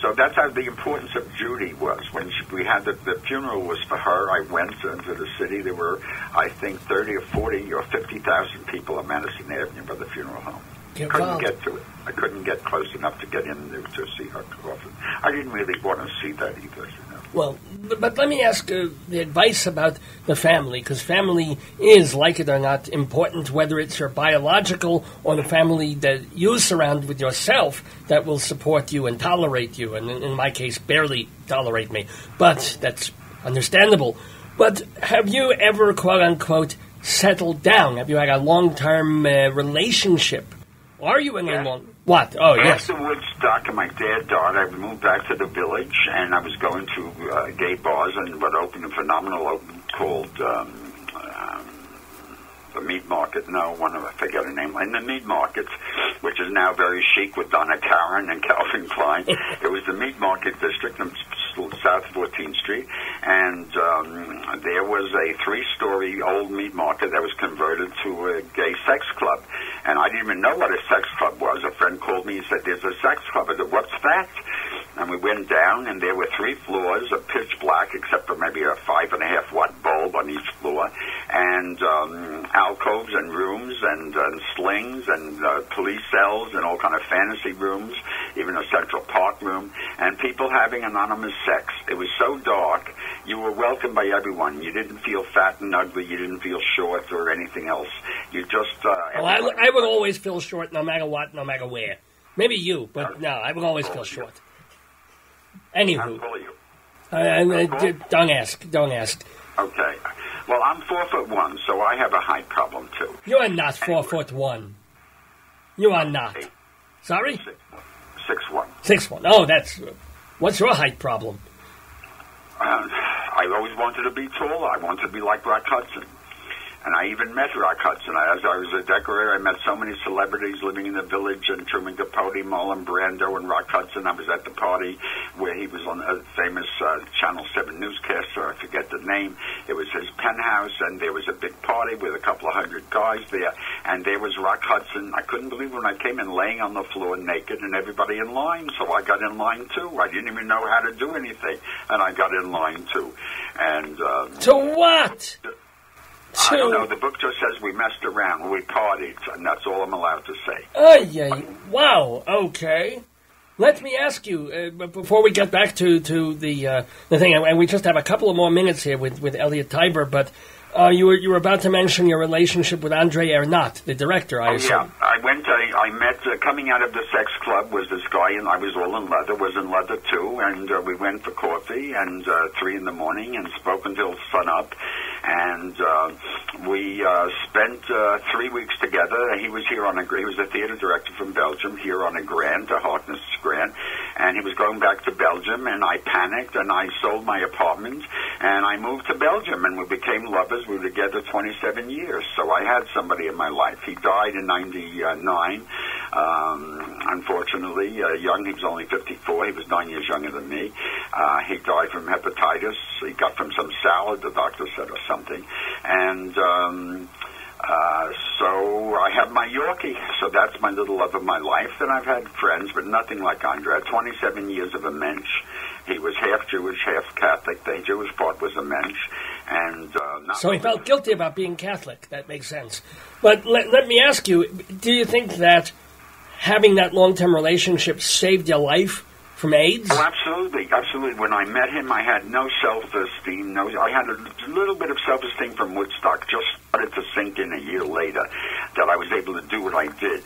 So that's how the importance of Judy was. When we had the funeral was for her, I went into the city. There were, I think, 30 or 40 or 50,000 people at Madison Avenue by the funeral home. Couldn't get to it. I couldn't get close enough to get in there to see her coffin. I didn't really want to see that either, you know. Well, but let me ask the advice about the family, because family is, like it or not, important, whether it's your biological or the family that you surround with yourself that will support you and tolerate you, and in my case, barely tolerate me. But that's understandable. But have you ever, quote-unquote, settled down? Have you had a long-term relationship? Are you in a long... What? Oh, yes. After Woodstock and my dad died, I moved back to the village, and I was going to gay bars, and what opened a phenomenal open called the Meat Market. No, I forget her name. In the Meat Market, which is now very chic with Donna Karan and Calvin Klein. It was the Meat Market district in South 14th Street, and there was a 3-story old meat market that was converted to a gay sex club. And I didn't even know what a sex club was. A friend called me and said, "There's a sex club." I said, "What's that?" And we went down, and there were 3 floors of pitch black, except for maybe a 5.5-watt bulb on each floor, and alcoves and rooms and slings and police cells and all kind of fantasy rooms, even a Central Park room, and people having anonymous sex. It was so dark. You were welcomed by everyone. You didn't feel fat and ugly. You didn't feel short or anything else. You just... I would always feel short no matter what, no matter where. Maybe you, but no, I would always feel short. Anywho. Don't ask. Okay. Well, I'm 4'1", so I have a height problem, too. You are not 4'1". You are not. Sorry? 6'1". 6'1". Oh, that's... What's your height problem? I always wanted to be taller. I wanted to be like Rock Hudson. And I even met Rock Hudson. As I was a decorator, I met so many celebrities living in the village, and Truman Capote, Marlon Brando, and Rock Hudson. I was at the party where he was on a famous Channel 7 newscaster. I forget the name. It was his penthouse, and there was a big party with a couple of hundred guys there. And there was Rock Hudson. I couldn't believe when I came in laying on the floor naked and everybody in line. So I got in line, too. I didn't even know how to do anything. And I got in line, too. And to what? I don't know. The book just says we messed around. We partied, and that's all I'm allowed to say. Wow. Okay. Let me ask you, before we get back to the thing, and we just have a couple of more minutes here with Elliot Tiber, but you were about to mention your relationship with Andre Ernat, the director, I assume. Yeah. I met, coming out of the sex club was this guy, and I was all in leather, was in leather too, and we went for coffee, and 3 in the morning, and spoke until sun up. And we spent 3 weeks together. He was here he was a theater director from Belgium, here on a grant, a Harkness grant, and he was going back to Belgium, and I panicked, and I sold my apartment, and I moved to Belgium, and we became lovers. We were together 27 years, so I had somebody in my life. He died in 99, unfortunately, young. He was only 54. He was 9 years younger than me. He died from hepatitis. He got from some salad, the doctor said, or something. And so I have my Yorkie. So that's my little love of my life. And I've had friends, but nothing like Andre. I had 27 years of a mensch. He was half Jewish, half Catholic. The Jewish part was a mensch. And so he felt guilty about being Catholic. That makes sense. But let me ask you, do you think that having that long-term relationship saved your life from AIDS? Oh, absolutely, absolutely. When I met him, I had no self-esteem. I had a little bit of self-esteem from Woodstock. Just started to sink in a year later that I was able to do what I did.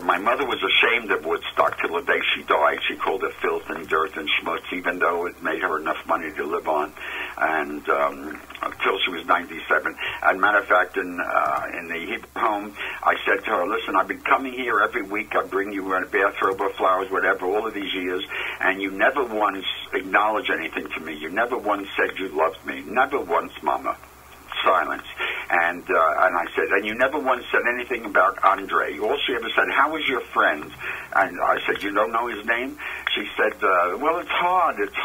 My mother was ashamed of Woodstock till the day she died. She called it filth and dirt and schmutz, even though it made her enough money to live on. And until she was 97. And matter of fact, in the Hebrew home, I said to her, "Listen, I've been coming here every week. I bring you a bathrobe or flowers, whatever, all of these years, and you never once acknowledged anything to me. You never once said you loved me. Never once, Mama." Silence. And I said, "And you never once said anything about Andre. All she ever said, 'How was your friend?' And I said, 'You don't know his name?' She said, 'Well, it's hard, it's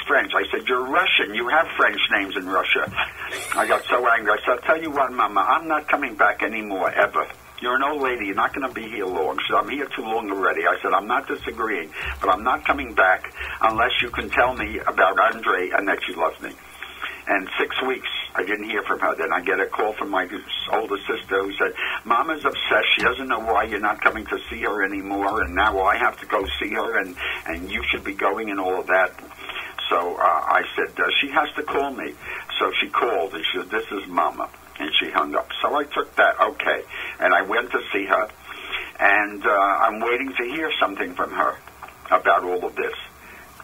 French.' I said, 'You're Russian. You have French names in Russia.' I got so angry. I said, 'I'll tell you what, Mama, I'm not coming back anymore, ever. You're an old lady. You're not going to be here long. She said, I'm here too long already. I said, I'm not disagreeing, but I'm not coming back unless you can tell me about Andre and that you love me. And 6 weeks, I didn't hear from her. Then I get a call from my older sister who said, Mama's obsessed. She doesn't know why you're not coming to see her anymore, and now I have to go see her, and you should be going and all of that. So I said, she has to call me. So she called, and she said, this is Mama. And she hung up. So I took that, okay. And I went to see her, and I'm waiting to hear something from her about all of this.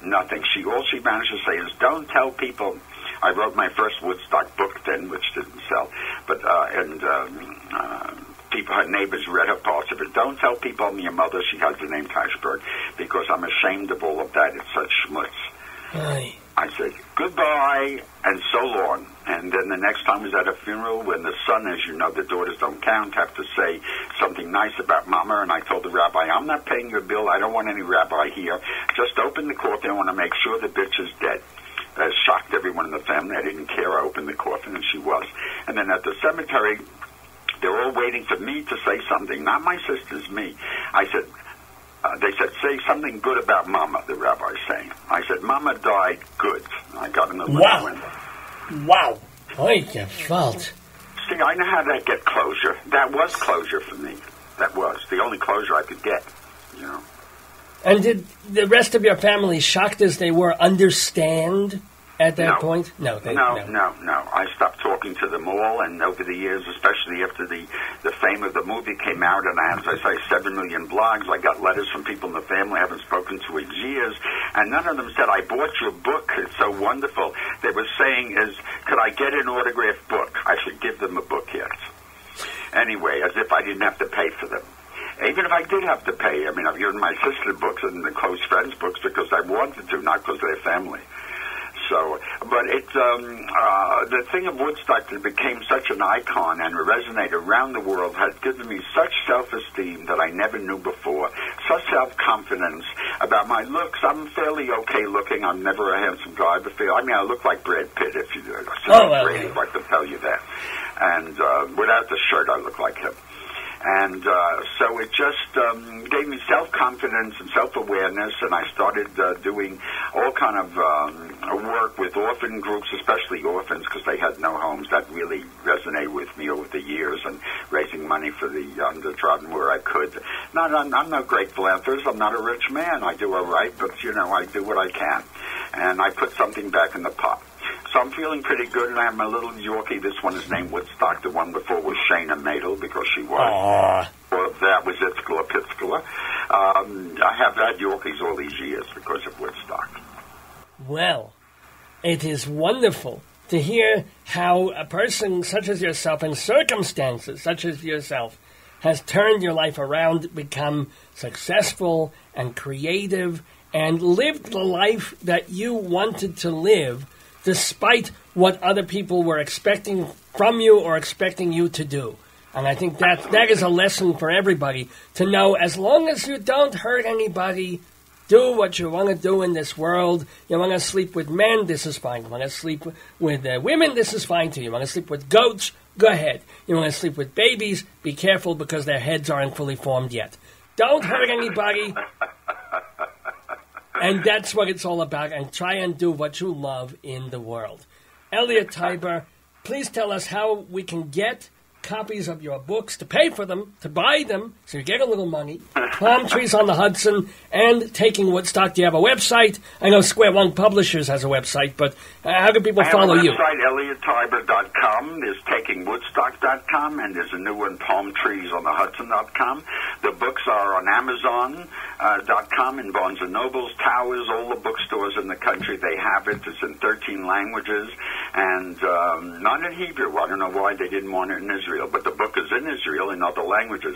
Nothing. All she managed to say is, don't tell people. I wrote my first Woodstock book then, which didn't sell, but people, her neighbors read her parts of it. Don't tell people I'm your mother. She has the name Cashberg, because I'm ashamed of all of that. It's such schmutz. Aye. I said, goodbye, and so long. And then the next time was at a funeral when the son, as you know, the daughters don't count, have to say something nice about Mama. And I told the rabbi, I'm not paying your bill. I don't want any rabbi here. Just open the coffin. I want to make sure the bitch is dead. That shocked everyone in the family. I didn't care. I opened the coffin, and she was. And then at the cemetery, they're all waiting for me to say something. Not my sisters, me. I said, they said, say something good about Mama, the rabbi's saying. I said, Mama died good. I got in the wow. window. Wow. Oy, fault. See, I know how to get closure. That was closure for me. That was the only closure I could get, you know. And did the rest of your family, shocked as they were, understand at that point? No. I stopped talking to them all, and over the years, especially after the fame of the movie came out, and I had, as I say, 7 million blogs, I got letters from people in the family I haven't spoken to in years, and none of them said, I bought your book, it's so wonderful. They were saying, could I get an autographed book? I should give them a book, yes. Anyway, as if I didn't have to pay for them. Even if I did have to pay, I mean, I've given my sister books and the close friends books because I wanted to, not because they're family. So, but it's the thing of Woodstock that became such an icon and resonated around the world has given me such self-esteem that I never knew before, such self-confidence about my looks. I'm fairly okay looking. I'm never a handsome guy, but I look like Brad Pitt, if you Brady, if I could tell you that. And without the shirt, I look like him. And so it just gave me self-confidence and self-awareness, and I started doing all kind of work with orphan groups, especially orphans, because they had no homes. That really resonated with me over the years, and raising money for the downtrodden where I could. I'm no great philanthropist. I'm not a rich man. I do all right, but, I do what I can. And I put something back in the pot. So I'm feeling pretty good, and I have my little Yorkie. This one is named Woodstock. The one before was Shayna Madel, because she was. Or that was Itzkala Pitzkala. I have had Yorkies all these years because of Woodstock. Well, it is wonderful to hear how a person such as yourself, in circumstances such as yourself, has turned your life around, become successful and creative, and lived the life that you wanted to live, despite what other people were expecting from you or expecting you to do. And I think that is a lesson for everybody, to know as long as you don't hurt anybody, do what you want to do in this world. You want to sleep with men, this is fine. You want to sleep with women, this is fine too. You want to sleep with goats, go ahead. You want to sleep with babies, be careful because their heads aren't fully formed yet. Don't hurt anybody. And that's what it's all about, and try and do what you love in the world. Elliot Tiber, please tell us how we can get copies of your books, to pay for them, to buy them, so you get a little money. Palm Trees on the Hudson and Taking Woodstock. Do you have a website? I know Square One Publishers has a website, but how can people follow you? I have a website, ElliotTiber.com. There's TakingWoodstock.com, and there's a new one, PalmTreesOnTheHudson.com. The books are on Amazon.com and Barnes & Noble's, Towers, all the bookstores in the country. They have it. It's in 13 languages, and not in Hebrew. I don't know why they didn't want it in Israel, but the book is in Israel in other languages.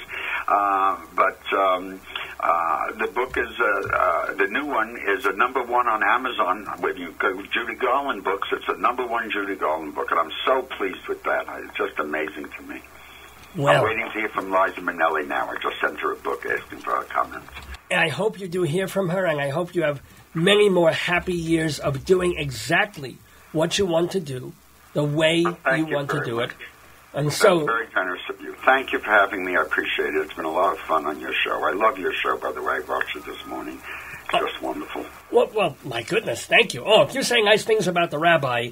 The book is, the new one is a #1 on Amazon. When you go Judy Garland books, it's a #1 Judy Garland book, and I'm so pleased with that. It's just amazing to me. Well, I'm waiting to hear from Liza Minnelli now. I just sent her a book asking for her comments. I hope you do hear from her, and I hope you have many more happy years of doing exactly what you want to do, the way you want to do it. And so, that's very generous of you. Thank you for having me. I appreciate it. It's been a lot of fun on your show. I love your show, by the way. I watched it this morning. It's just wonderful. Well, my goodness, thank you. Oh, if you're saying nice things about the rabbi,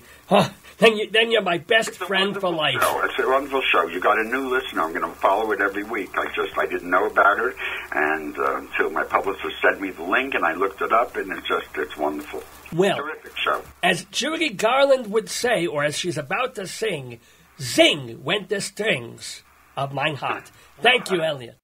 then you're my best friend for life. Show. It's a wonderful show. You got a new listener. I'm going to follow it every week. I didn't know about it, and until my publicist sent me the link, and I looked it up, and it's wonderful. Well, terrific show. As Judy Garland would say, or as she's about to sing, zing went the strings of mein heart. Thank you, Elliot.